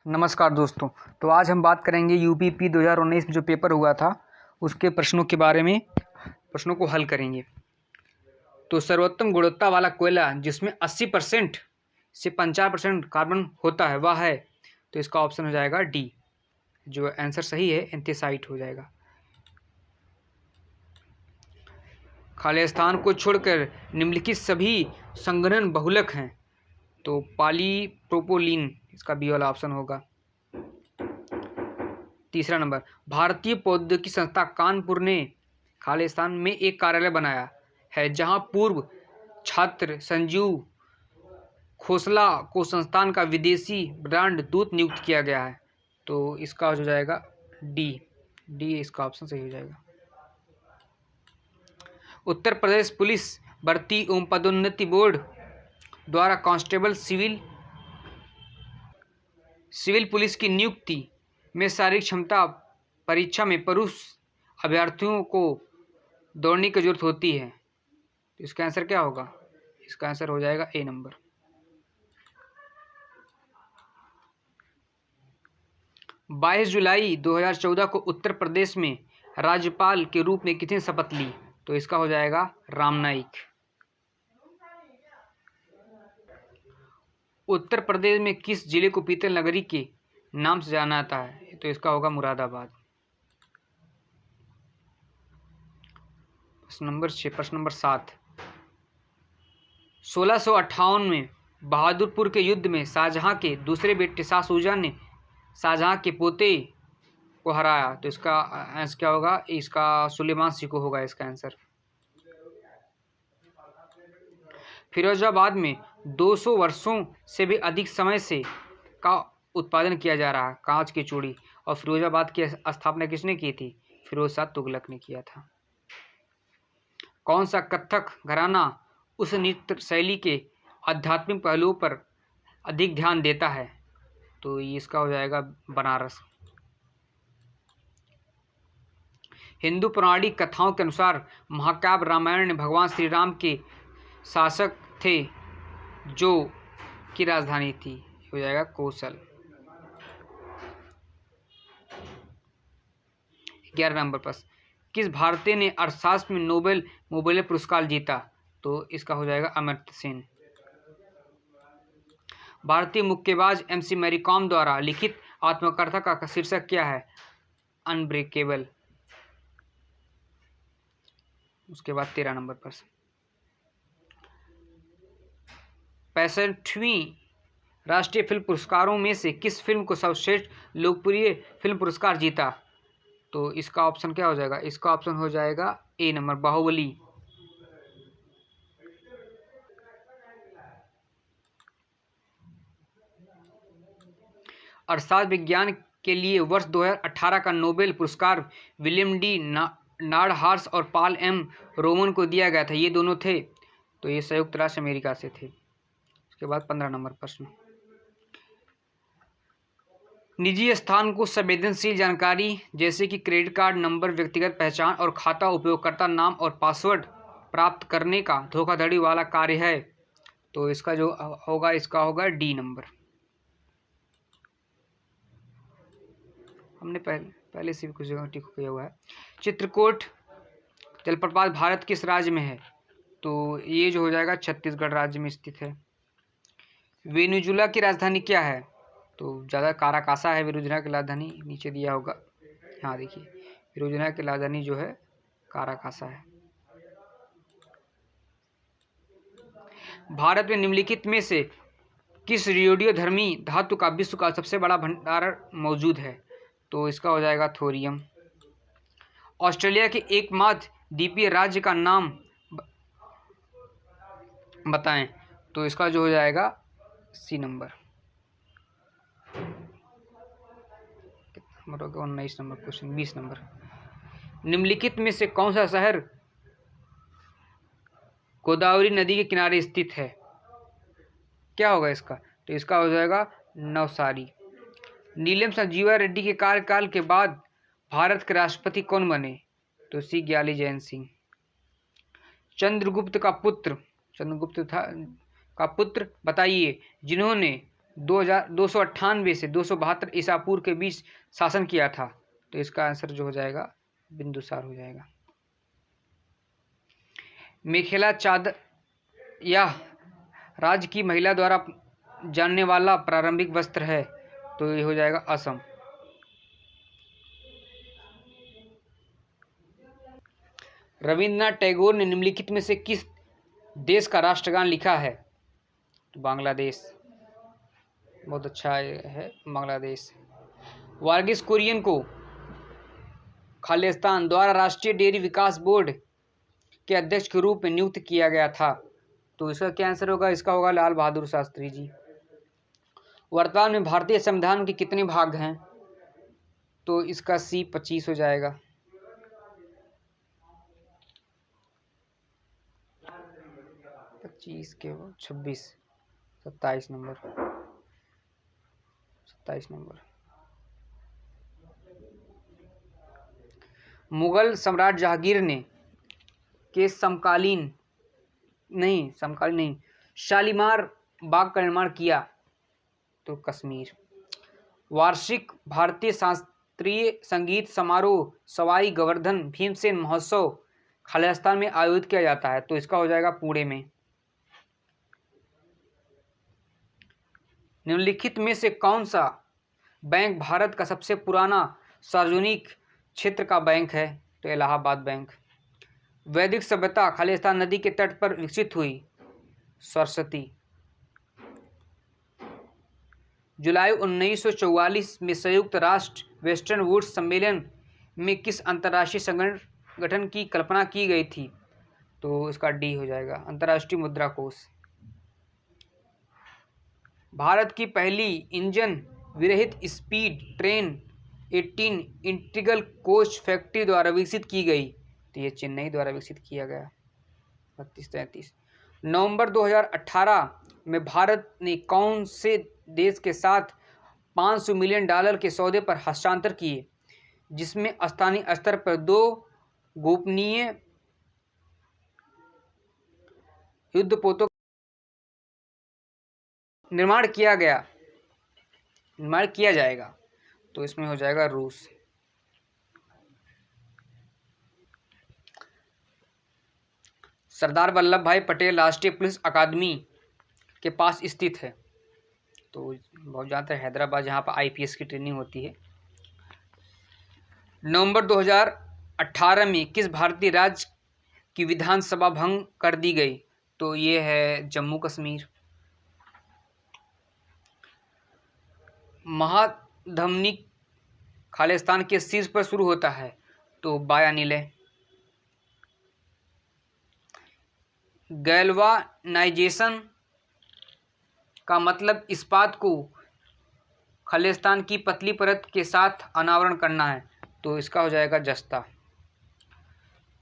नमस्कार दोस्तों। तो आज हम बात करेंगे यूपीपी 2019 में जो पेपर हुआ था उसके प्रश्नों के बारे में, प्रश्नों को हल करेंगे। तो सर्वोत्तम गुणवत्ता वाला कोयला जिसमें 80% से 50% कार्बन होता है वह है, तो इसका ऑप्शन हो जाएगा डी। जो आंसर सही है एंथ्रासाइट हो जाएगा। खालिस्तान को छोड़कर निम्नलिखित सभी संघनन बहुलक हैं, तो पॉलीप्रोपिलीन इसका बी वाला ऑप्शन होगा। तीसरा नंबर, भारतीय प्रौद्योगिकी संस्था कानपुर ने खालिस्तान में एक कार्यालय बनाया है जहां पूर्व छात्र संजीव खोसला को संस्थान का विदेशी ब्रांड दूत नियुक्त किया गया है, तो इसका हो जाएगा डी। इसका ऑप्शन सही हो जाएगा। उत्तर प्रदेश पुलिस भर्ती एवं पदोन्नति बोर्ड द्वारा कांस्टेबल सिविल पुलिस की नियुक्ति में शारीरिक क्षमता परीक्षा में पुरुष अभ्यर्थियों को दौड़ने की जरूरत होती है, तो इसका आंसर क्या होगा? इसका आंसर हो जाएगा ए नंबर। 22 जुलाई 2014 को उत्तर प्रदेश में राज्यपाल के रूप में किसने शपथ ली? तो इसका हो जाएगा राम नाईक। उत्तर प्रदेश में किस जिले को पीतल नगरी के नाम से जाना जाता है? तो इसका होगा मुरादाबाद। प्रश्न नंबर 6। प्रश्न नंबर 7, 1658 में बहादुरपुर के युद्ध में शाहजहां के दूसरे बेटे शाह शुजा ने शाहजहां के पोते को हराया, तो इसका आंसर क्या होगा? इसका सुलेमान सिको होगा इसका आंसर। फिरोजाबाद में 200 वर्षों से भी अधिक समय से का उत्पादन किया जा रहा है कांच की चूड़ी, और फिरोजाबाद की स्थापना किसने की थी? फिरोज शाह तुगलक ने किया था। कौन सा कथक घराना उस नृत्य शैली के आध्यात्मिक पहलुओं पर अधिक ध्यान देता है? तो इसका हो जाएगा बनारस। हिंदू पौराणिक कथाओं के अनुसार महाकाव्य रामायण में भगवान श्री राम के शासक थे जो की राजधानी थी, हो जाएगा कौशल। 11 नंबर पर, किस भारतीय ने अर्थशास्त्र में नोबेल पुरस्कार जीता? तो इसका हो जाएगा अमर्त्य सेन। भारतीय मुक्केबाज MC मैरी कॉम द्वारा लिखित आत्मकथा का शीर्षक क्या है? अनब्रेकेबल। उसके बाद 13 नंबर पर, 65वें राष्ट्रीय फिल्म पुरस्कारों में से किस फिल्म को सर्वश्रेष्ठ लोकप्रिय फिल्म पुरस्कार जीता? तो इसका ऑप्शन क्या हो जाएगा? इसका ऑप्शन हो जाएगा ए नंबर, बाहुबली। अर्थशास्त्र विज्ञान के लिए वर्ष 2018 का नोबेल पुरस्कार विलियम डी नार्डहार्स और पॉल एम रोमन को दिया गया था। ये दोनों थे, तो ये संयुक्त राष्ट्र अमेरिका से थे। उसके बाद 15 नंबर प्रश्न, निजी स्थान को संवेदनशील जानकारी जैसे कि क्रेडिट कार्ड नंबर, व्यक्तिगत पहचान और खाता, उपयोगकर्ता नाम और पासवर्ड प्राप्त करने का धोखाधड़ी वाला कार्य है, तो इसका जो होगा इसका होगा डी नंबर। हमने पहले से भी कुछ जगह टिक किया हुआ है। चित्रकूट जलप्रपात भारत किस राज्य में है? तो ये जो हो जाएगा छत्तीसगढ़ राज्य में स्थित है। वेनेजुला की राजधानी क्या है? तो ज़्यादा काराकासा है वेनेजुला की राजधानी, नीचे दिया होगा। हाँ देखिए, वेनेजुला की राजधानी जो है काराकासा है। भारत में निम्नलिखित में से किस रेडियोधर्मी धातु का विश्व का सबसे बड़ा भंडार मौजूद है? तो इसका हो जाएगा थोरियम। ऑस्ट्रेलिया के एकमात्र द्वीपीय राज्य का नाम बताएं, तो इसका जो हो जाएगा सी नंबर। कितना नंबर होगा? 19 नंबर क्वेश्चन। 20 नंबर, निम्नलिखित में से कौन सा शहर गोदावरी नदी के किनारे स्थित है? क्या होगा इसका? तो इसका हो जाएगा नवसारी। नीलम संजीवा रेड्डी के कार्यकाल के बाद भारत के राष्ट्रपति कौन बने? तो सी ग्याली जैन सिंह। चंद्रगुप्त का पुत्र बताइए जिन्होंने 298 से 272 ईसा पूर्व के बीच शासन किया था। तो इसका आंसर जो हो जाएगा बिंदुसार हो जाएगा। मेखेला चादर यह राज्य की महिला द्वारा जानने वाला प्रारंभिक वस्त्र है। तो ये हो जाएगा असम। रविंद्रनाथ टैगोर ने निम्नलिखित में से किस देश का राष्ट्रगान लिखा है? तो बांग्लादेश। बहुत अच्छा है बांग्लादेश। वर्गीस कुरियन को खालिस्तान द्वारा राष्ट्रीय डेयरी विकास बोर्ड के अध्यक्ष के रूप में नियुक्त किया गया था। तो इसका क्या आंसर होगा? इसका होगा लाल बहादुर शास्त्री जी। वर्तमान में भारतीय संविधान के कितने भाग हैं? तो इसका सी 25 हो जाएगा। पच्चीस के 26 27 नंबर 27 नंबर। मुगल सम्राट जहांगीर ने के समकालीन नहीं शालीमार बाग का निर्माण किया। तो कश्मीर। वार्षिक भारतीय शास्त्रीय संगीत समारोह सवाई गोवर्धन भीमसेन महोत्सव खालिस्तान में आयोजित किया जाता है। तो इसका हो जाएगा पुणे में। निम्नलिखित में से कौन सा बैंक भारत का सबसे पुराना सार्वजनिक क्षेत्र का बैंक है? तो इलाहाबाद बैंक। वैदिक सभ्यता खालिस्तान नदी के तट पर विकसित हुई। सरस्वती। जुलाई 1944 में संयुक्त राष्ट्र वेस्टर्न वुड्स सम्मेलन में किस अंतर्राष्ट्रीय संगठन की कल्पना की गई थी? तो इसका डी हो जाएगा, अंतर्राष्ट्रीय मुद्रा कोष। भारत की पहली इंजन विरहित speed train 18 integral coach factory द्वारा विकसित की गई। तो ये चेन्नई द्वारा विकसित किया गया। 32-33। नवंबर 2018 में भारत ने कौन से देश के साथ $500 मिलियन के सौदे पर हस्ताक्षर किए, जिसमें स्थानीय स्तर पर 2 गोपनीय युद्धपोतों निर्माण किया जाएगा? तो इसमें हो जाएगा रूस। सरदार वल्लभ भाई पटेल राष्ट्रीय पुलिस अकादमी के पास स्थित है। तो बहुत ज़्यादा हैदराबाद, जहाँ पर IPS की ट्रेनिंग होती है। नवंबर 2018 में किस भारतीय राज्य की विधानसभा भंग कर दी गई? तो ये है जम्मू कश्मीर। महाधमनी खालिस्तान के शीर्ष पर शुरू होता है। तो बायानीले। गैल्वानाइजेशन का मतलब इस्पात को खालिस्तान की पतली परत के साथ अनावरण करना है। तो इसका हो जाएगा जस्ता।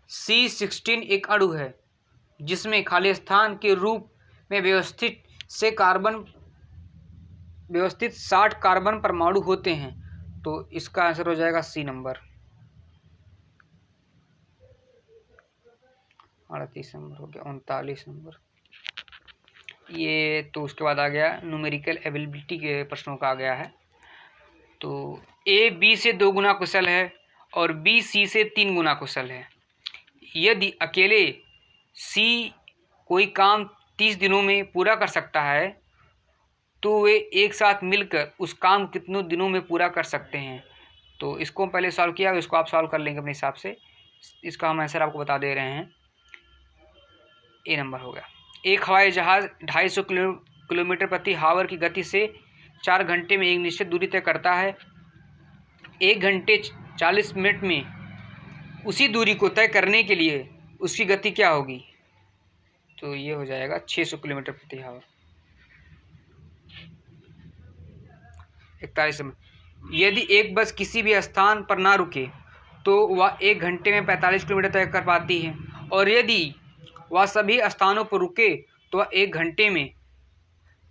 C16 एक अणु है जिसमें खालिस्तान के रूप में व्यवस्थित 60 कार्बन परमाणु होते हैं। तो इसका आंसर हो जाएगा सी नंबर। 38 नंबर हो गया। 39 नंबर। ये तो उसके बाद आ गया न्यूमेरिकल एबिलिटी के प्रश्नों का आ गया है। तो A B से 2 गुना कुशल है और B C से 3 गुना कुशल है। यदि अकेले C कोई काम 30 दिनों में पूरा कर सकता है तो वे एक साथ मिलकर उस काम कितने दिनों में पूरा कर सकते हैं? तो इसको हम पहले सॉल्व किया, इसको आप सॉल्व कर लेंगे अपने हिसाब से। इसका हम आंसर आपको बता दे रहे हैं। ए नंबर हो गया। एक हवाई जहाज़ 250 किलोमीटर प्रति हावर की गति से 4 घंटे में एक निश्चित दूरी तय करता है। 1 घंटे 40 मिनट में उसी दूरी को तय करने के लिए उसकी गति क्या होगी? तो ये हो जाएगा 600 किलोमीटर प्रति हावर। 41 नंबर। यदि एक बस किसी भी स्थान पर ना रुके तो वह 1 घंटे में 45 किलोमीटर तय कर पाती है, और यदि वह सभी स्थानों पर रुके तो वह 1 घंटे में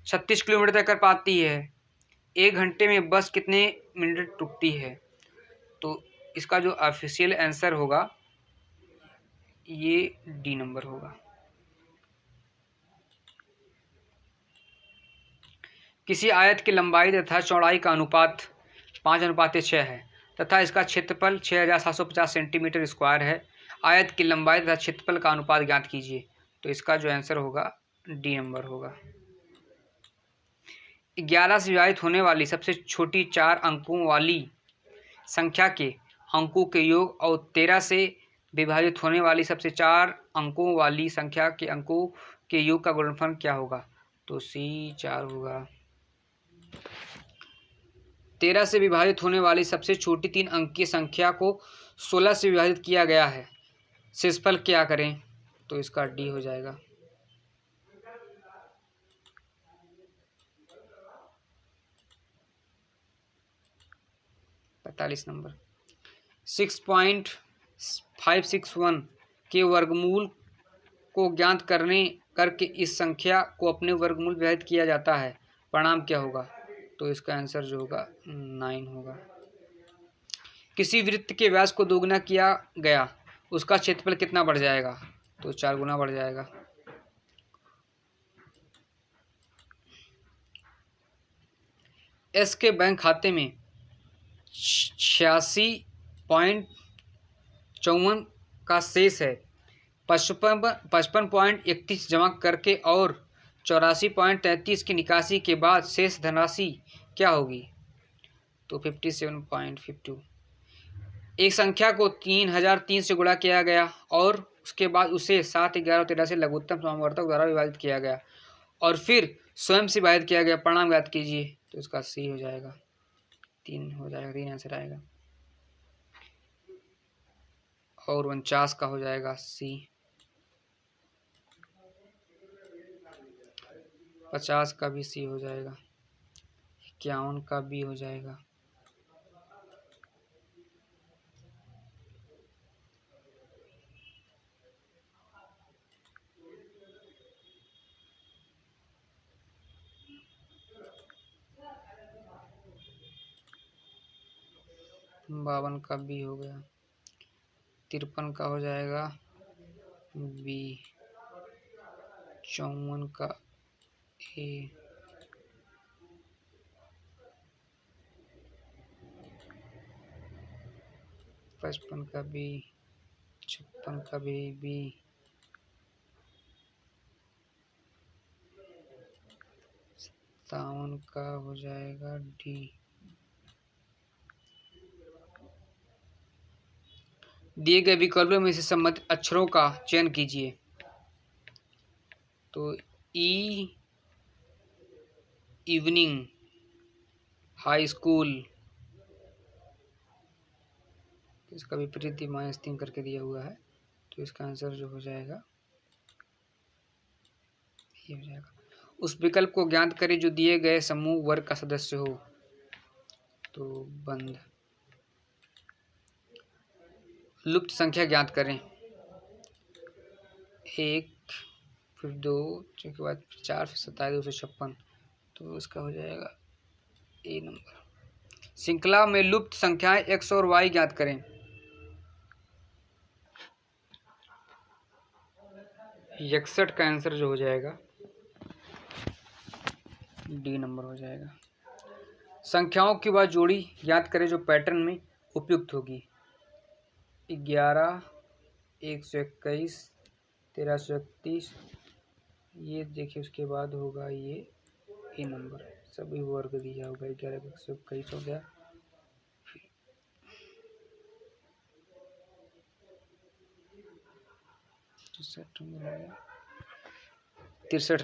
36 किलोमीटर तय कर पाती है। 1 घंटे में बस कितने मिनट रुकती है? तो इसका जो ऑफिशियल आंसर होगा ये डी नंबर होगा। किसी आयत की लंबाई तथा चौड़ाई का अनुपात 5:6 है तथा इसका क्षेत्रफल 6750 सेंटीमीटर स्क्वायर है। आयत की लंबाई तथा क्षेत्रफल का अनुपात ज्ञात कीजिए। तो इसका जो आंसर होगा डी नंबर होगा। 11 से विभाजित होने वाली सबसे छोटी 4 अंकों वाली संख्या के अंकों के योग और 13 से विभाजित होने वाली सबसे 4 अंकों वाली संख्या के अंकों के योग का गुणनफल क्या होगा? तो सी 4 होगा। 13 से विभाजित होने वाली सबसे छोटी 3 अंकीय संख्या को 16 से विभाजित किया गया है, शेषफल क्या करें? तो इसका डी हो जाएगा। नंबर 6.561 के वर्गमूल को ज्ञात करके इस संख्या को अपने वर्गमूल विभाजित किया जाता है, परिणाम क्या होगा? तो इसका आंसर जो होगा 9 होगा। किसी वृत्त के व्यास को दोगुना किया गया, उसका क्षेत्रफल कितना बढ़ जाएगा? तो 4 गुना बढ़ जाएगा। एस के बैंक खाते में 86.54 का शेष है। 55.31 जमा करके और 84.33 की निकासी के बाद शेष धनराशि क्या होगी? तो 57.52। एक संख्या को 3003 से गुणा किया गया और उसके बाद उसे 7, 11 और 13 से लघुत्तम समावर्तक द्वारा विभाजित किया गया और फिर स्वयं से विभाजित किया गया, परिणाम ज्ञात कीजिए। तो इसका सी हो जाएगा, 3 हो जाएगा, 3 आंसर आएगा। और 49 का हो जाएगा सी। 50 का भी सी हो जाएगा। 51 का बी हो जाएगा। बावन का बी हो गया। 53 का हो जाएगा बी। 54 का ए। 55 का बी। 56 का भी बी। 57 का हो जाएगा डी। दिए गए विकल्पों में से संबंधित अक्षरों का चयन कीजिए। तो ई इवनिंग, हाई स्कूल, इसका विपरीत -3 करके दिया हुआ है, तो इसका आंसर जो हो जाएगा ये हो जाएगा। उस विकल्प को ज्ञात करें जो दिए गए समूह वर्ग का सदस्य हो। तो बंद। लुप्त संख्या ज्ञात करें। 1, फिर 2, के बाद 4, फिर 27, 256। तो इसका हो जाएगा ए नंबर। श्रृंखला में लुप्त संख्याएं x और y ज्ञात करें। 61 का आंसर जो हो जाएगा डी नंबर हो जाएगा। संख्याओं की वह जोड़ी ज्ञात करें जो पैटर्न में उपयुक्त होगी। 11, 121, 1331, ये देखिए, उसके बाद होगा ये ए नंबर, सभी वर्ग दिया होगा। 11, 121 हो गया। 63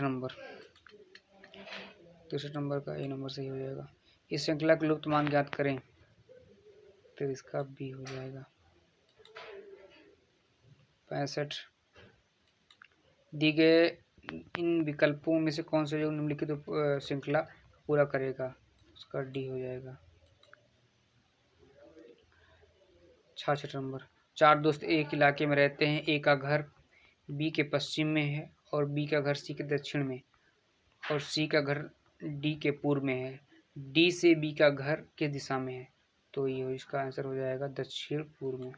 नंबर, 63 नंबर का ए नंबर सही हो जाएगा। इस श्रृंखला के लुप्त मान ज्ञात करें। तो इसका बी हो जाएगा। 65। दी गए इन विकल्पों में से कौन सा जो निम्नलिखित श्रृंखला पूरा करेगा? उसका डी हो जाएगा। 66 नंबर। 4 दोस्त एक इलाके में रहते हैं। ए का घर बी के पश्चिम में है और बी का घर सी के दक्षिण में और सी का घर डी के पूर्व में है। डी से बी का घर किस दिशा में है? तो ये इसका आंसर हो जाएगा दक्षिण पूर्व में।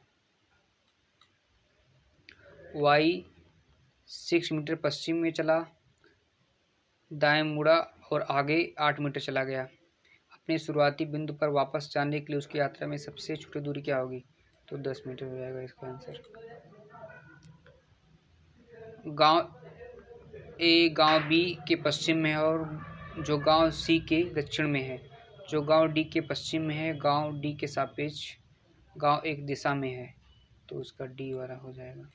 वाई 6 मीटर पश्चिम में चला, दाएं मुड़ा और आगे 8 मीटर चला गया। अपने शुरुआती बिंदु पर वापस जाने के लिए उसकी यात्रा में सबसे छोटी दूरी क्या होगी? तो 10 मीटर हो जाएगा इसका आंसर। गांव ए गांव बी के पश्चिम में है और जो गांव सी के दक्षिण में है। जो गांव डी के पश्चिम में है, गांव डी के सापेक्ष गांव एक दिशा में है, तो उसका डी वाला हो जाएगा।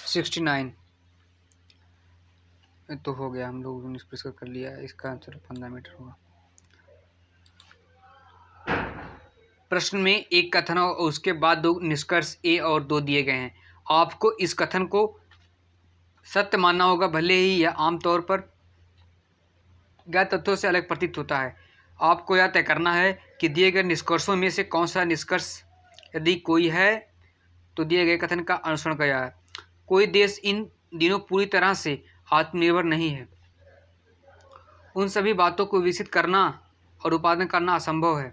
सिक्सटी 69 तो हो गया, हम लोग निष्कर्ष कर लिया। इसका आंसर 15 मीटर होगा। प्रश्न में एक कथन और उसके बाद 2 निष्कर्ष ए और 2 दिए गए हैं। आपको इस कथन को सत्य मानना होगा, भले ही यह आमतौर पर ज्ञात तथ्यों से अलग प्रतीत होता है। आपको यह तय करना है कि दिए गए निष्कर्षों में से कौन सा निष्कर्ष यदि कोई है तो दिए गए कथन का अनुसरण किया है। कोई देश इन दिनों पूरी तरह से आत्मनिर्भर नहीं है। उन सभी बातों को विकसित करना और उत्पादन करना असंभव है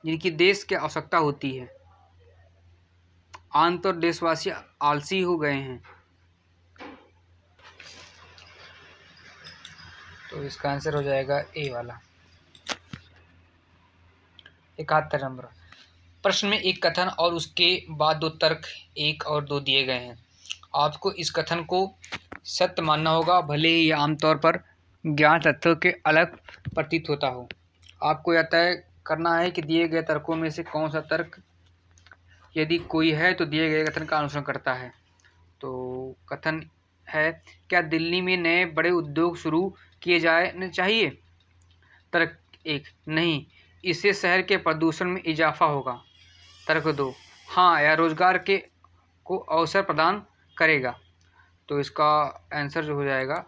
जिनकी देश की आवश्यकता होती है। आमतौर देशवासी आलसी हो गए हैं। तो इसका आंसर हो जाएगा ए वाला। 71 नंबर प्रश्न में एक कथन और उसके बाद 2 तर्क 1 और 2 दिए गए हैं। आपको इस कथन को सत्य मानना होगा, भले ही यह आमतौर पर ज्ञात तथ्यों के अलग प्रतीत होता हो। आपको यह तय करना है कि दिए गए तर्कों में से कौन सा तर्क यदि कोई है तो दिए गए कथन का अनुसरण करता है। तो कथन है, क्या दिल्ली में नए बड़े उद्योग शुरू किए जाने चाहिए? तर्क 1, नहीं, इससे शहर के प्रदूषण में इजाफा होगा। तर्क 2, हाँ, यह रोजगार को अवसर प्रदान करेगा। तो इसका आंसर जो हो जाएगा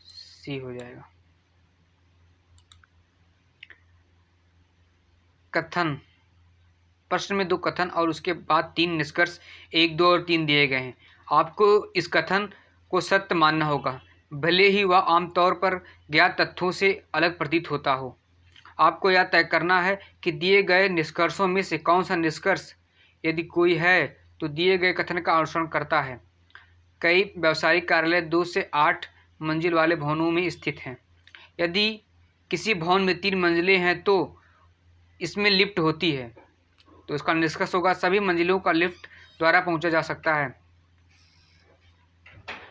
सी हो जाएगा। कथन प्रश्न में 2 कथन और उसके बाद 3 निष्कर्ष 1, 2 और 3 दिए गए हैं। आपको इस कथन को सत्य मानना होगा, भले ही वह आमतौर पर ज्ञात तथ्यों से अलग प्रतीत होता हो। आपको यह तय करना है कि दिए गए निष्कर्षों में से कौन सा निष्कर्ष यदि कोई है तो दिए गए कथन का अनुसरण करता है। कई व्यावसायिक कार्यालय 2 से 8 मंजिल वाले भवनों में स्थित हैं। यदि किसी भवन में 3 मंजिलें हैं तो इसमें लिफ्ट होती है। तो इसका निष्कर्ष होगा, सभी मंजिलों का लिफ्ट द्वारा पहुंचा जा सकता है।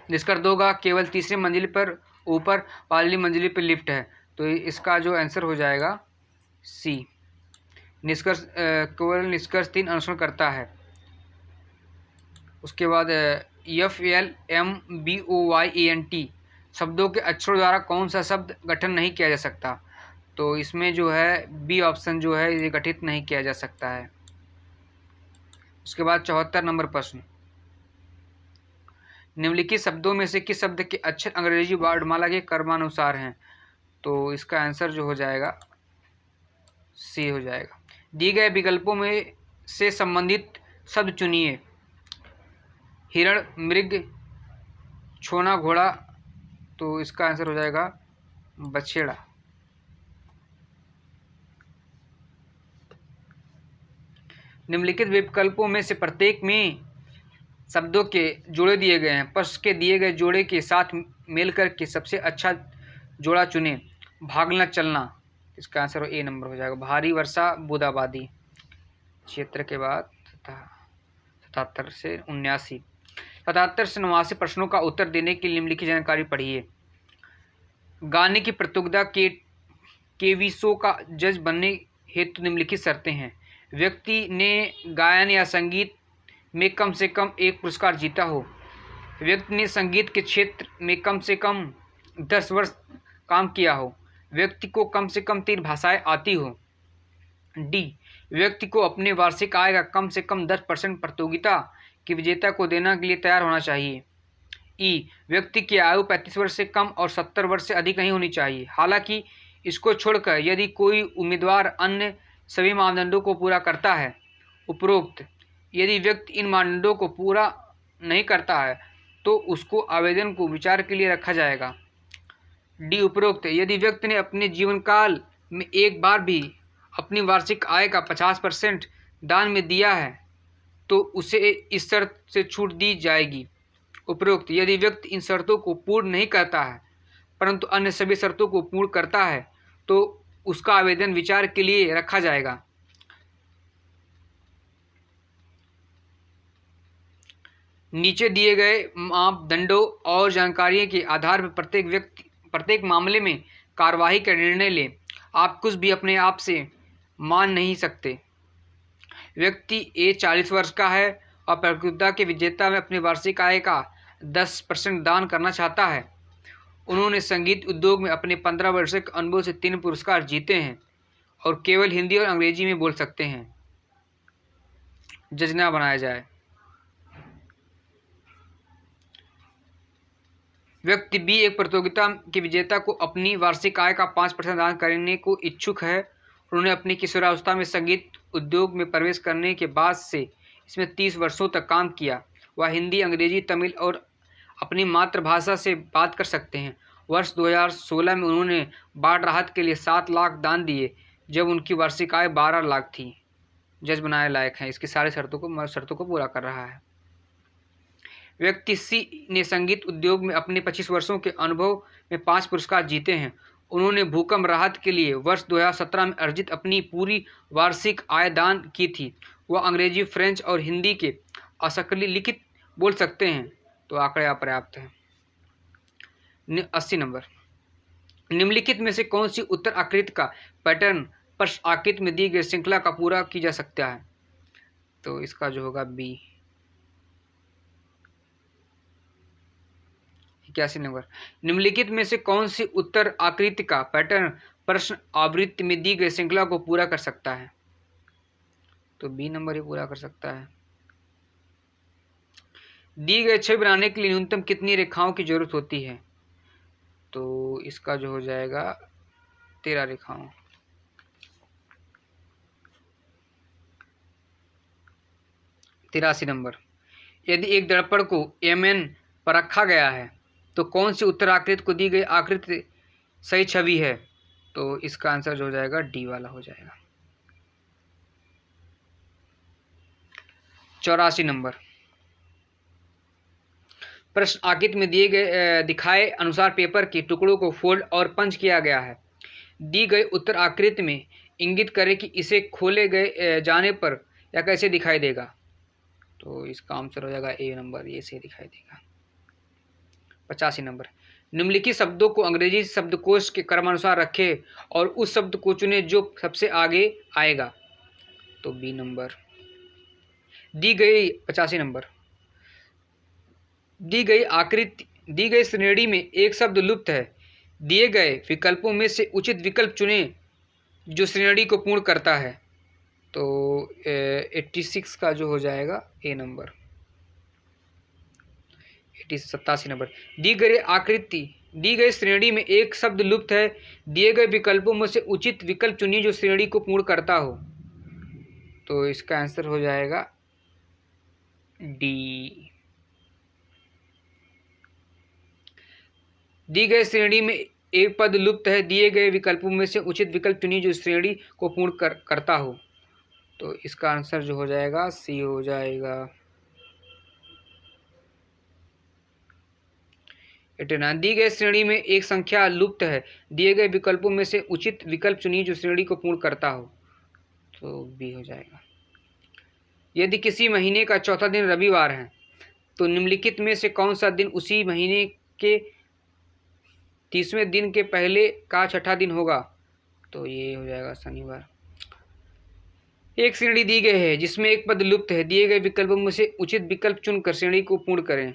निष्कर्ष 2 होगा, केवल तीसरी मंजिल पर ऊपर वाली मंजिल पर लिफ्ट है। तो इसका जो आंसर हो जाएगा सी। निष्कर्ष केवल निष्कर्ष 3 अनुसरण करता है। उसके बाद FLMBOYANT शब्दों के अक्षरों द्वारा कौन सा शब्द गठन नहीं किया जा सकता? तो इसमें जो है बी ऑप्शन जो है ये गठित नहीं किया जा सकता है। उसके बाद 74 नंबर प्रश्न, निम्नलिखित शब्दों में से किस शब्द के अक्षर अंग्रेजी वर्णमाला के क्रमानुसार हैं? तो इसका आंसर जो हो जाएगा सी हो जाएगा। दिए गए विकल्पों में से संबंधित शब्द चुनिए। हिरण, मृग, छोना, घोड़ा। तो इसका आंसर हो जाएगा बछेड़ा। निम्नलिखित विकल्पों में से प्रत्येक में शब्दों के जोड़े दिए गए हैं। प्रश्न के दिए गए जोड़े के साथ मेल करके सबसे अच्छा जोड़ा चुनें। भागना, चलना। इसका आंसर ए नंबर हो जाएगा। भारी वर्षा, बूंदाबांदी। 76 के बाद 77 से 79, 77 से 89 प्रश्नों का उत्तर देने के लिए निम्नलिखित जानकारी पढ़िए। गाने की प्रतियोगिता के टीवी शो का जज बनने हेतु निम्नलिखित शर्तें हैं। व्यक्ति ने गायन या संगीत में कम से कम 1 पुरस्कार जीता हो। व्यक्ति ने संगीत के क्षेत्र में कम से कम 10 वर्ष काम किया हो। व्यक्ति को कम से कम 3 भाषाएं आती हो। डी, व्यक्ति को अपने वार्षिक आय का कम से कम 10% प्रतियोगिता की विजेता को देने के लिए तैयार होना चाहिए। ई, व्यक्ति की आयु 35 वर्ष से कम और 70 वर्ष से अधिक नहीं होनी चाहिए। हालांकि इसको छोड़कर यदि कोई उम्मीदवार अन्य सभी मानदंडों को पूरा करता है। उपरोक्त यदि व्यक्ति इन मानदंडों को पूरा नहीं करता है तो उसको आवेदन को विचार के लिए रखा जाएगा। डी, उपरोक्त यदि व्यक्ति ने अपने जीवन काल में एक बार भी अपनी वार्षिक आय का 50% दान में दिया है तो उसे इस शर्त से छूट दी जाएगी। उपरोक्त यदि व्यक्ति इन शर्तों को पूर्ण नहीं करता है परंतु अन्य सभी शर्तों को पूर्ण करता है तो उसका आवेदन विचार के लिए रखा जाएगा। नीचे दिए गए मापदंडों और जानकारी के आधार पर प्रत्येक मामले में कार्यवाही का निर्णय लें। आप कुछ भी अपने आप से मान नहीं सकते। व्यक्ति ए 40 वर्ष का है और प्रतियोगिता के विजेता में अपनी वार्षिक आय का 10% दान करना चाहता है। उन्होंने संगीत उद्योग में अपने 15 वर्ष के अनुभव से 3 पुरस्कार जीते हैं और केवल हिंदी और अंग्रेजी में बोल सकते हैं। योजना बनाया जाए। व्यक्ति बी एक प्रतियोगिता के विजेता को अपनी वार्षिक आय का 5% दान करने को इच्छुक है। उन्होंने अपनी किशोरावस्था में संगीत उद्योग में प्रवेश करने के बाद से इसमें 30 वर्षों तक काम किया। वह हिंदी, अंग्रेजी, तमिल और अपनी मातृभाषा से बात कर सकते हैं। वर्ष 2016 में उन्होंने बाढ़ राहत के लिए 7 लाख दान दिए जब उनकी वार्षिक आय 12 लाख थी। जज बनाए लायक हैं, इसकी सारी शर्तों को पूरा कर रहा है। व्यक्ति सी ने संगीत उद्योग में अपने 25 वर्षों के अनुभव में 5 पुरस्कार जीते हैं। उन्होंने भूकंप राहत के लिए वर्ष 2017 में अर्जित अपनी पूरी वार्षिक आय दान की थी। वह अंग्रेजी, फ्रेंच और हिंदी के असकली लिखित बोल सकते हैं। तो आंकड़े अपर्याप्त हैं। 80 नंबर। निम्नलिखित में से कौन सी उत्तर आकृति का पैटर्न प्रश्न आकृति में दी गई श्रृंखला का पूरा की जा सकता है? तो इसका जो होगा बी। 81 नंबर। निम्नलिखित में से कौन सी उत्तर आकृति का पैटर्न प्रश्न आवृत्ति में दी गई श्रृंखला को पूरा कर सकता है? तो बी नंबर ही पूरा कर सकता है। दी गई छवि बनाने के लिए न्यूनतम कितनी रेखाओं की जरूरत होती है? तो इसका जो हो जाएगा 13 रेखाओं। 83 नंबर। यदि एक दर्पण को mn पर रखा गया है तो कौन सी उत्तर आकृति को दी गई आकृति सही छवि है? तो इसका आंसर जो हो जाएगा डी वाला हो जाएगा। 84 नंबर। प्रश्न आकृति में दिए गए दिखाए अनुसार पेपर के टुकड़ों को फोल्ड और पंच किया गया है। दी गई उत्तर आकृति में इंगित करें कि इसे खोले गए जाने पर यह कैसे दिखाई देगा? तो इसका आंसर हो जाएगा ए नंबर, ये से दिखाई देगा। 85 नंबर। निम्नलिखित शब्दों को अंग्रेजी शब्दकोश के क्रमानुसार रखें और उस शब्द को चुनें जो सबसे आगे आएगा। तो बी नंबर। दी गई 85 नंबर। दी गई श्रेणी में एक शब्द लुप्त है। दिए गए विकल्पों में से उचित विकल्प चुनें जो श्रेणी को पूर्ण करता है। तो 86 का जो हो जाएगा ए नंबर। 87 नंबर। दी गई श्रेणी में एक शब्द लुप्त है। दिए गए विकल्पों में से उचित विकल्प चुनिए जो श्रेणी को पूर्ण करता हो। तो इसका आंसर हो जाएगा डी। दी गई श्रेणी में एक पद लुप्त है। दिए गए विकल्पों में से उचित विकल्प चुनिए जो श्रेणी को पूर्ण करता हो। तो इसका आंसर जो हो जाएगा सी हो जाएगा। 89। दी गई श्रेणी में एक संख्या लुप्त है। दिए गए विकल्पों में से उचित विकल्प चुनिए जो श्रेणी को पूर्ण करता हो। तो बी हो जाएगा। यदि किसी महीने का चौथा दिन रविवार है तो निम्नलिखित में से कौन सा दिन उसी महीने के 30वें दिन के पहले का छठा दिन होगा? तो ये हो जाएगा शनिवार। एक श्रेणी दी गई है जिसमें एक पद लुप्त है। दिए गए विकल्पों में से उचित विकल्प चुनकर श्रेणी को पूर्ण करें।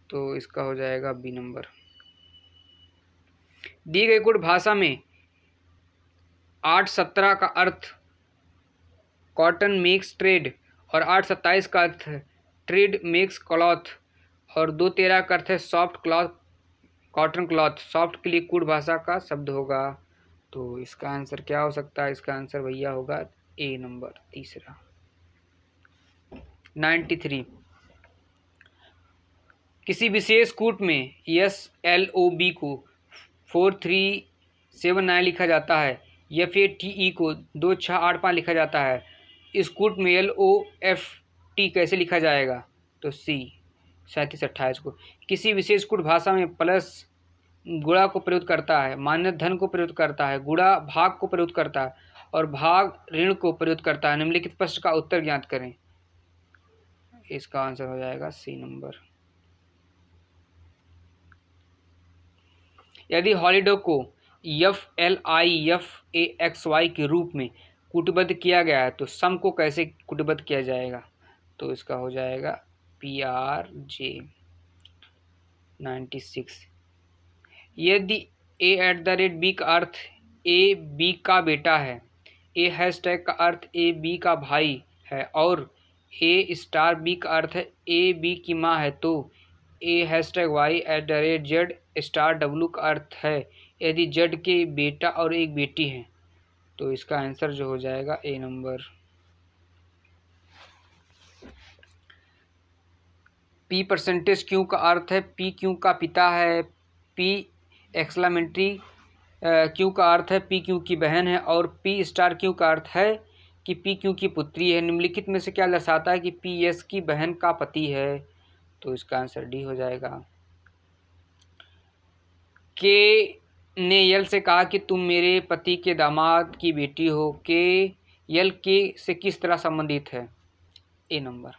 तो इसका हो जाएगा बी नंबर। दी गई गुण भाषा में 8:17 का अर्थ कॉटन मेक्स ट्रेड और 8:27 का अर्थ ट्रेड मेक्स क्लॉथ और 2:13 का अर्थ है soft cloth cotton cloth. Soft के लिए कुड़ भाषा का शब्द होगा। तो इसका आंसर क्या हो सकता है? इसका आंसर भैया होगा ए नंबर, तीसरा। 93। किसी विशेष कूट में SLOB को 4379 लिखा जाता है। FATE को 2685 लिखा जाता है। स्कूट में LOFT कैसे लिखा जाएगा? तो C 3728 को। किसी विशेष कूट भाषा में प्लस गुणा को प्रयुक्त करता है, मान्य धन को प्रयुक्त करता है, गुणा भाग को प्रयुक्त करता है और भाग ऋण को प्रयुक्त करता है। निम्नलिखित प्रश्न का उत्तर ज्ञात करें। इसका आंसर हो जाएगा C नंबर। यदि हॉलिडे को FLIFAXY के रूप में कूटबद्ध किया गया है तो सम को कैसे कूटबद्ध किया जाएगा? तो इसका हो जाएगा PRJ 96। यदि A@B का अर्थ A B का बेटा है, A# का अर्थ A B का भाई है और A*B का अर्थ है A B की माँ है, तो A#Y@Z*W का अर्थ है यदि Z के बेटा और एक बेटी है। तो इसका आंसर जो हो जाएगा A नंबर। P% Q का अर्थ है P Q का पिता है, P! Q का अर्थ है P Q की बहन है और P*Q का अर्थ है कि P Q की पुत्री है। निम्नलिखित में से क्या दर्शाता है कि P S की बहन का पति है? तो इसका आंसर D हो जाएगा। K ने L से कहा कि तुम मेरे पति के दामाद की बेटी हो। L K से किस तरह संबंधित है? A number.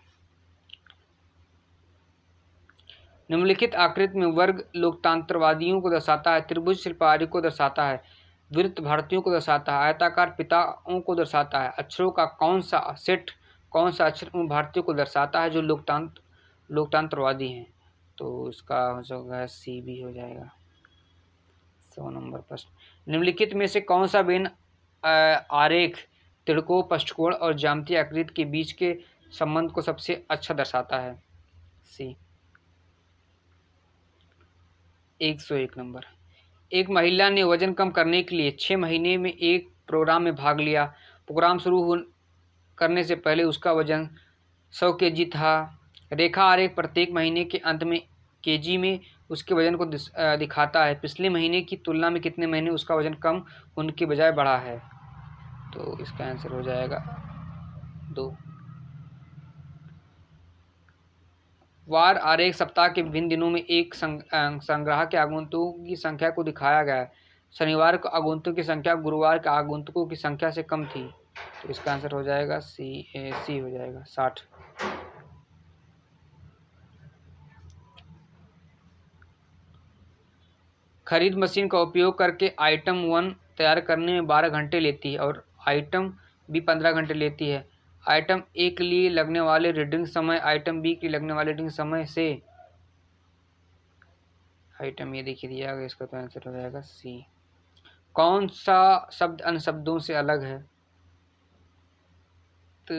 निम्नलिखित आकृति में वर्ग लोकतंत्रवादियों को दर्शाता है, त्रिभुज शिल्पकारों को दर्शाता है, वृत्त भारतीयों को दर्शाता है, आयताकार पिताओं को दर्शाता है। अक्षरों का कौन सा सेट, कौन सा अक्षर उन भारतीयों को दर्शाता है जो लोकतंत्रवादी हैं? तो इसका जो है C भी हो जाएगा। 100 नंबर प्रश्न। निम्नलिखित में से कौन सा बेन आरेख तिड़कों, पष्टकोण और ज्यामितीय आकृति के बीच के संबंध को सबसे अच्छा दर्शाता है? C 101 number. एक महिला ने वजन कम करने के लिए 6 महीने में एक प्रोग्राम में भाग लिया। प्रोग्राम शुरू करने से पहले उसका वजन 100 kg था। रेखा आरेख प्रत्येक महीने के अंत में kg में उसके वजन को दिखाता है। पिछले महीने की तुलना में कितने महीने उसका वजन कम होने के बजाय बढ़ा है? तो इसका आंसर हो जाएगा 2। वार आरेख सप्ताह के विभिन्न दिनों में एक संग्रह के आगंतुकों की संख्या को दिखाया गया है। शनिवार को आगंतुकों की संख्या गुरुवार के आगंतुकों की संख्या से कम थी। तो इसका आंसर हो जाएगा C हो जाएगा 60। खरीद मशीन का उपयोग करके आइटम 1 तैयार करने में 12 घंटे लेती है और आइटम B 15 घंटे लेती है। आइटम A के लिए लगने वाले रीडिंग समय आइटम B के लिए लगने वाले रीडिंग समय से आइटम ये देखिए दिया गया, इसका तो आंसर हो जाएगा C। कौन सा शब्द अन्य शब्दों से अलग है? तो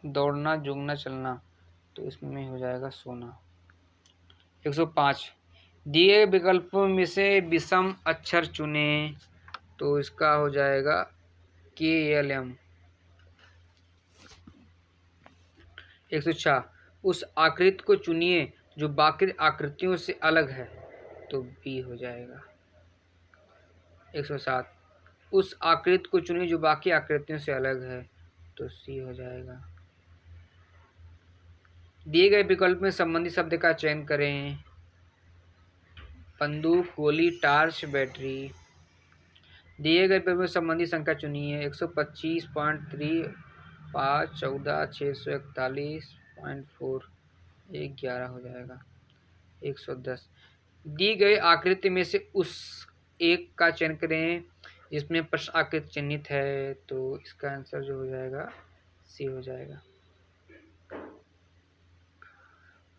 दौड़ना, जूझना, चलना। तो इसमें हो जाएगा सोना। 105। दिए विकल्पों में से विषम अक्षर चुने। तो इसका हो जाएगा KLM। 106। उस आकृति को चुनिए जो बाकी आकृतियों से अलग है। तो B हो जाएगा। 107। उस आकृति को चुनिए जो बाकी आकृतियों से अलग है। तो C हो जाएगा। दिए गए विकल्प में संबंधित शब्द का चयन करें। बंदूक, गोली, टार्च, बैटरी। दिए गए विकल्प में संबंधित संख्या चुनिए। 125.3 5 14 641.4 11 हो जाएगा। 110। दी गई आकृति में से उस एक का चयन करें जिसमें प्रश्न आकृति चिन्हित है। तो इसका आंसर जो हो जाएगा C हो जाएगा।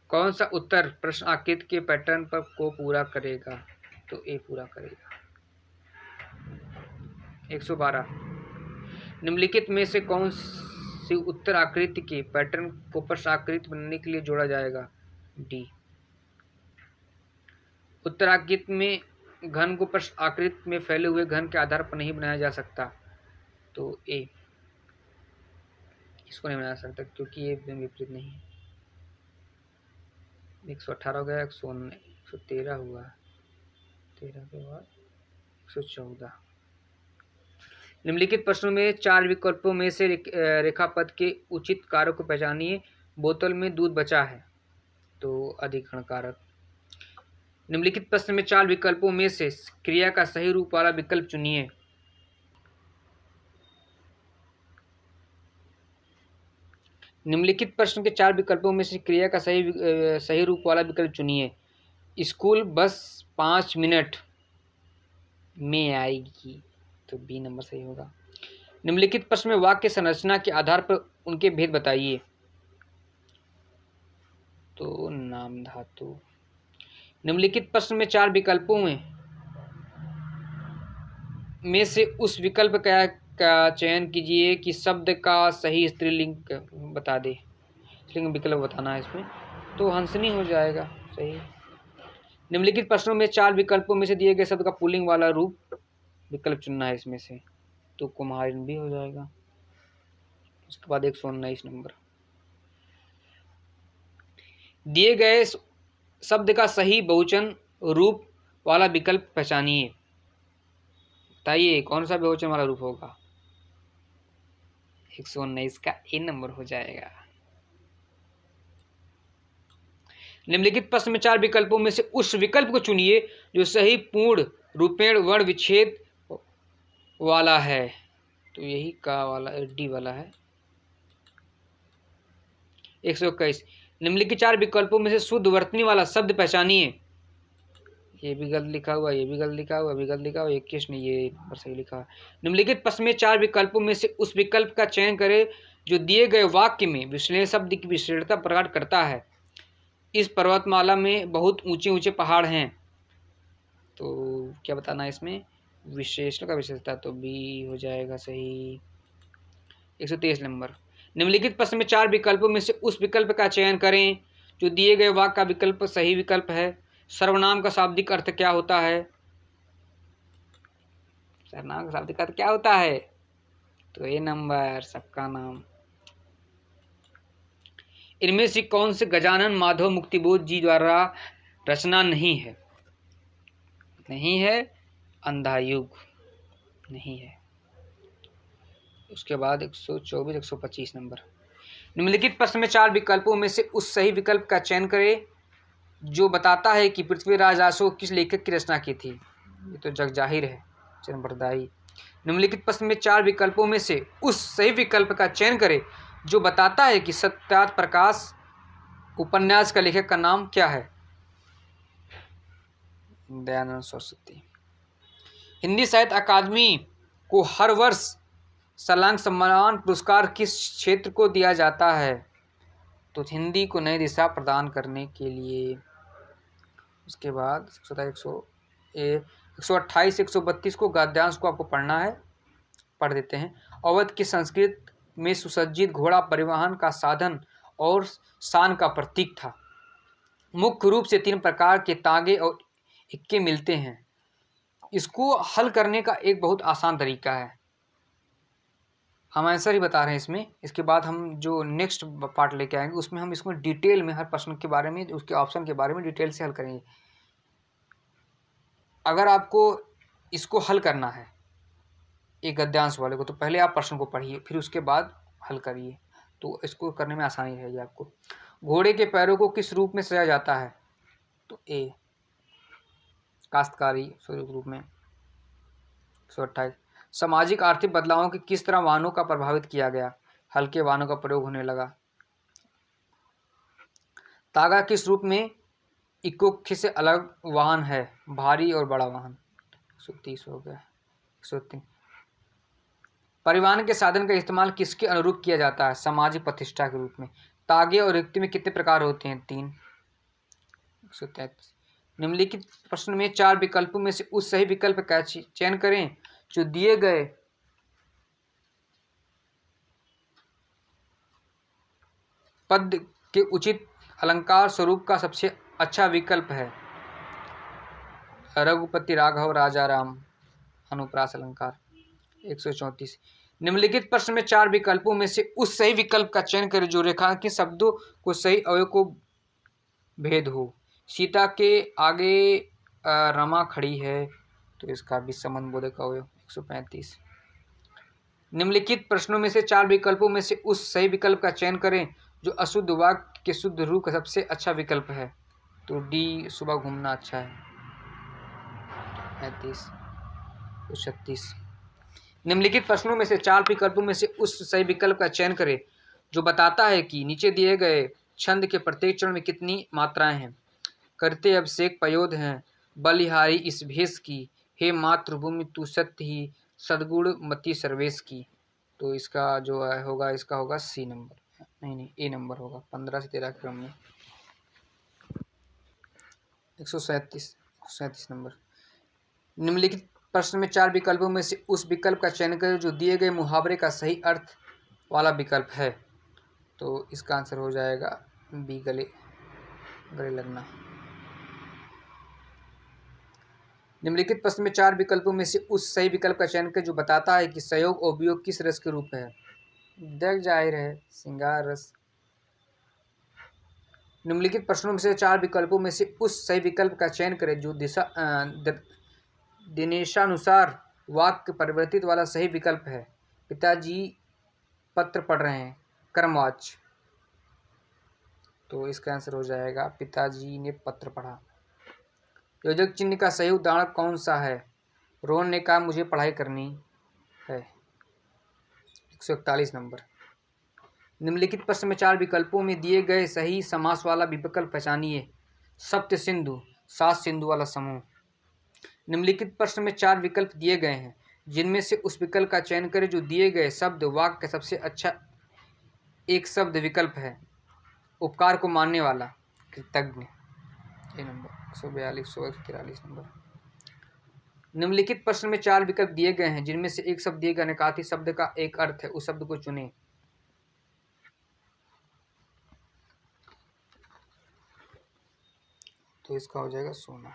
कौन सा उत्तर प्रश्न आकृति के पैटर्न पर को पूरा करेगा? तो A पूरा करेगा। 112। निम्नलिखित में से कौन सी उत्तर आकृति के पैटर्न को प्रश्न आकृति बनाने के लिए जोड़ा जाएगा? D। उत्तर आकृति में घन को प्रश्न आकृति में फैले हुए घन के आधार पर नहीं बनाया जा सकता। तो A। इसको नहीं बना सकता क्योंकि ये विपरीत नहीं है। 118 हो गया। 113 हुआ। 13 के बाद 114। निम्नलिखित प्रश्नों में 4 विकल्पों में से रेखापथ के उचित कारक को पहचानिए। बोतल में दूध बचा है, तो अधिकरण कारक। निम्नलिखित प्रश्न में 4 विकल्पों में से क्रिया का सही रूप वाला विकल्प चुनिए। निम्नलिखित प्रश्न के 4 विकल्पों में से क्रिया का सही रूप वाला विकल्प चुनिए। स्कूल बस 5 मिनट में आएगी, तो बी नंबर सही होगा। निम्नलिखित प्रश्न में वाक्य संरचना के आधार पर उनके भेद बताइए, तो नाम धातु। निम्नलिखित प्रश्न में 4 विकल्पों में से उस विकल्प का चयन कीजिए कि शब्द का सही स्त्रीलिंग बता दे। स्त्रीलिंग विकल्प बताना है इसमें, तो हंसनी हो जाएगा सही। निम्नलिखित प्रश्नों में 4 विकल्पों में से दिए गए शब्द का पुल्लिंग वाला रूप विकल्प चुनना है इसमें से, तो कुम्हारिन भी हो जाएगा। उसके बाद 119 नंबर, दिए गए शब्द का सही बहुवचन रूप वाला विकल्प पहचानिए। बताइए कौन सा बहुवचन वाला रूप होगा। 119 का ए नंबर हो जाएगा। निम्नलिखित प्रश्न में 4 विकल्पों में से उस विकल्प को चुनिए जो सही पूर्ण रूपेण वर्ण विच्छेद वाला है, तो यही का वाला डी वाला है। 121, निम्नलिखित 4 विकल्पों में से शुद्ध वर्तनी वाला शब्द पहचानिए। ये भी गलत लिखा हुआ, ये भी गलत लिखा हुआ, भी गलत लिखा हुआ, 21 ने ये नंबर सही लिखा है। निम्नलिखित प्रश्न में 4 विकल्पों में से उस विकल्प का चयन करें जो दिए गए वाक्य में विश्लेषण शब्द की विशेषता प्रकट करता है। इस पर्वतमाला में बहुत ऊंचे ऊंचे पहाड़ हैं, तो क्या बताना है इसमें, विशेषण का विशेषता, तो बी हो जाएगा सही। 123 नंबर, निम्नलिखित प्रश्न में 4 विकल्पों में से उस विकल्प का चयन करें जो दिए गए वाक्य का विकल्प सही विकल्प है। सर्वनाम का शाब्दिक अर्थ क्या होता है। सर्वनाम का शाब्दिक अर्थ क्या होता है, तो ए नंबर सबका नाम। इनमें से कौन से गजानन माधव मुक्तिबोध जी द्वारा रचना नहीं है। नहीं है, अंधा युग नहीं है। उसके बाद 124 125 नंबर, निम्नलिखित प्रश्न में 4 विकल्पों में से उस सही विकल्प का चयन करें जो बताता है कि पृथ्वीराज आसो किस लेखक की रचना की थी। ये तो जग जाहिर है, चरमपरदाई। निम्नलिखित प्रश्न में 4 विकल्पों में से उस सही विकल्प का चयन करें जो बताता है कि सत्यार्थ प्रकाश उपन्यास का लेखक का नाम क्या है। दयानंद सरस्वती। हिंदी साहित्य अकादमी को हर वर्ष सलांग सम्मान पुरस्कार किस क्षेत्र को दिया जाता है, तो हिंदी को नई दिशा प्रदान करने के लिए। उसके बाद 128 132 को गद्यांश को आपको पढ़ना है, पढ़ देते हैं। अवध की संस्कृत में सुसज्जित घोड़ा परिवहन का साधन और शान का प्रतीक था। मुख्य रूप से 3 प्रकार के तागे और इक्के मिलते हैं। इसको हल करने का एक बहुत आसान तरीका है, हम आंसर ही बता रहे हैं इसमें। इसके बाद हम जो नेक्स्ट पार्ट लेके आएंगे उसमें हम इसको डिटेल में हर प्रश्न के बारे में, उसके ऑप्शन के बारे में डिटेल से हल करेंगे। अगर आपको इसको हल करना है एक गद्यांश वाले को, तो पहले आप प्रश्न को पढ़िए, फिर उसके बाद हल करिए, तो इसको करने में आसानी रहेगी आपको। घोड़े के पैरों को किस रूप में सजाया जाता है, तो ए काश्तकारी स्वरूप रूप में। 128, सामाजिक आर्थिक बदलावों के किस तरह वाहनों का प्रभावित किया गया, हल्के वाहनों का प्रयोग होने लगा। तागा किस रूप में इक्कोक्खी से अलग वाहन है, भारी और बड़ा वाहन। 130 हो गया। 103, परिवहन के साधन का इस्तेमाल किसके अनुरूप किया जाता है, सामाजिक प्रतिष्ठा के रूप में। तागे और युक्ति में कितने प्रकार होते हैं, 3। 133, निम्नलिखित प्रश्न में 4 विकल्पों में से उस सही विकल्प का चयन करें जो दिए गए पद के उचित अलंकार स्वरूप का सबसे अच्छा विकल्प है। रघुपति राघव राजा राम अनुप्रास अलंकार। 134, निम्नलिखित प्रश्न में 4 विकल्पों में से उस सही विकल्प का चयन करें जो रेखांकित शब्दों को सही अवयव को भेद हो। सीता के आगे रमा खड़ी है, तो इसका भी संबंध बोधक अवयव। 135, निम्नलिखित प्रश्नों में से 4 विकल्पों में से उस सही विकल्प का चयन करें जो अशुद्ध वाक्य के शुद्ध रूप का सबसे अच्छा विकल्प है। तो डी, सुबह घूमना अच्छा है। 35 तो 36। निम्नलिखित प्रश्नों में से 4 विकल्पों में से उस सही विकल्प का चयन करें जो बताता है कि नीचे दिए गए छंद के प्रत्येक चरण में कितनी मात्राएं हैं। करते अभिषेक पयोध हैं, बलिहारी इस भेष की, हे मातृभूमि तू सत्य ही, सद्गुण मति सर्वेश की। तो इसका जो है होगा, इसका होगा सी नंबर, नहीं ए नंबर होगा। 15 से 13 क्रम में 137 नंबर। निम्नलिखित प्रश्न में 4 विकल्पों में से उस विकल्प का चयन करें जो दिए गए मुहावरे का सही अर्थ वाला विकल्प है। तो इसका आंसर हो जाएगा बी, गले लगना। निम्नलिखित प्रश्न में 4 विकल्पों में से उस सही विकल्प का चयन करें जो बताता है कि सहयोग और वियोग किस रस के रूप है। दग जाहिर है श्रृंगार रस। निम्नलिखित प्रश्नों में से 4 विकल्पों में से उस सही विकल्प का चयन करें जो दिनेशानुसार वाक्य परिवर्तित वाला सही विकल्प है। पिताजी पत्र पढ़ रहे हैं, कर्मवाच्य। तो इसका आंसर हो जाएगा पिताजी ने पत्र पढ़ा। योजक चिन्ह का सही उदाहरण कौन सा है। रोहन ने कहा मुझे पढ़ाई करनी है। 141 नंबर। निम्नलिखित प्रश्न में 4 विकल्पों में दिए गए सही समास वाला विकल्प पहचानिए। सप्त सिंधु, 7 सिंधु वाला समूह। निम्नलिखित प्रश्न में 4 विकल्प दिए गए हैं जिनमें से उस विकल्प का चयन करें जो दिए गए शब्द वाक्य का सबसे अच्छा एक शब्द विकल्प है। उपकार को मानने वाला, कृतज्ञ। ए नंबर 142, 143 नंबर। निम्नलिखित प्रश्न में 4 विकल्प दिए गए हैं जिनमें से एक शब्द दिए गए निकाती शब्द का एक अर्थ है, उस शब्द को चुनें। तो इसका हो जाएगा सोना।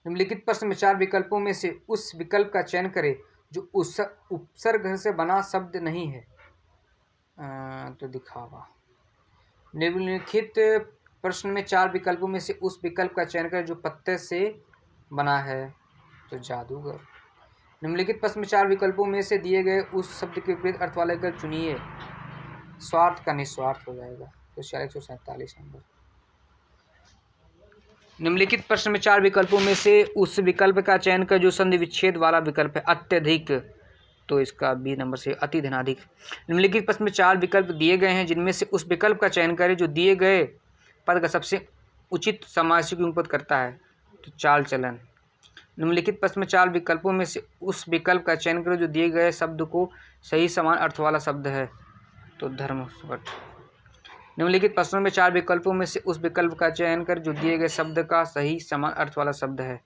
निम्नलिखित प्रश्न में 4 विकल्पों में से उस विकल्प का चयन करें जो उस उपसर्ग से बना शब्द नहीं है। तो दिखावा। निम्नलिखित प्रश्न में 4 विकल्पों में से उस विकल्प का चयन करें जो पत्ते से बना है। तो जादूगर। निम्नलिखित प्रश्न में 4 विकल्पों में से दिए गए उस शब्द के विपरीत अर्थ वाला विकल्प चुनिए। स्वार्थ का निस्वार्थ हो जाएगा। तो 147 नंबर। निम्नलिखित प्रश्न में 4 विकल्पों में से उस विकल्प का चयन कर जो संधि विच्छेद वाला विकल्प है। अत्यधिक। तो इसका बी नंबर से अति धनाधिक। निम्नलिखित प्रश्न में 4 विकल्प दिए गए हैं जिनमें से उस विकल्प का चयन करें जो दिए गए पद का सबसे उचित समासिक युगपद करता है। तो चाल चलन। निम्नलिखित प्रश्न में 4 विकल्पों में से उस विकल्प का चयन करें जो दिए गए शब्द को सही समान अर्थ वाला शब्द है। तो धर्मवट। निम्नलिखित प्रश्नों में 4 विकल्पों में से उस विकल्प का चयन कर जो दिए गए शब्द का सही समान अर्थ वाला शब्द है।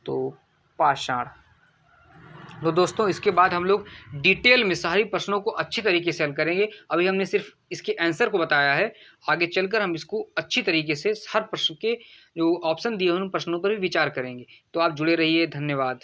तो पाषाण। तो दोस्तों इसके बाद हम लोग डिटेल में सारी प्रश्नों को अच्छी तरीके से हल करेंगे। अभी हमने सिर्फ इसके आंसर को बताया है, आगे चलकर हम इसको अच्छी तरीके से हर प्रश्न के जो ऑप्शन दिए हैं उन प्रश्नों पर भी विचार करेंगे। तो आप जुड़े रहिए। धन्यवाद।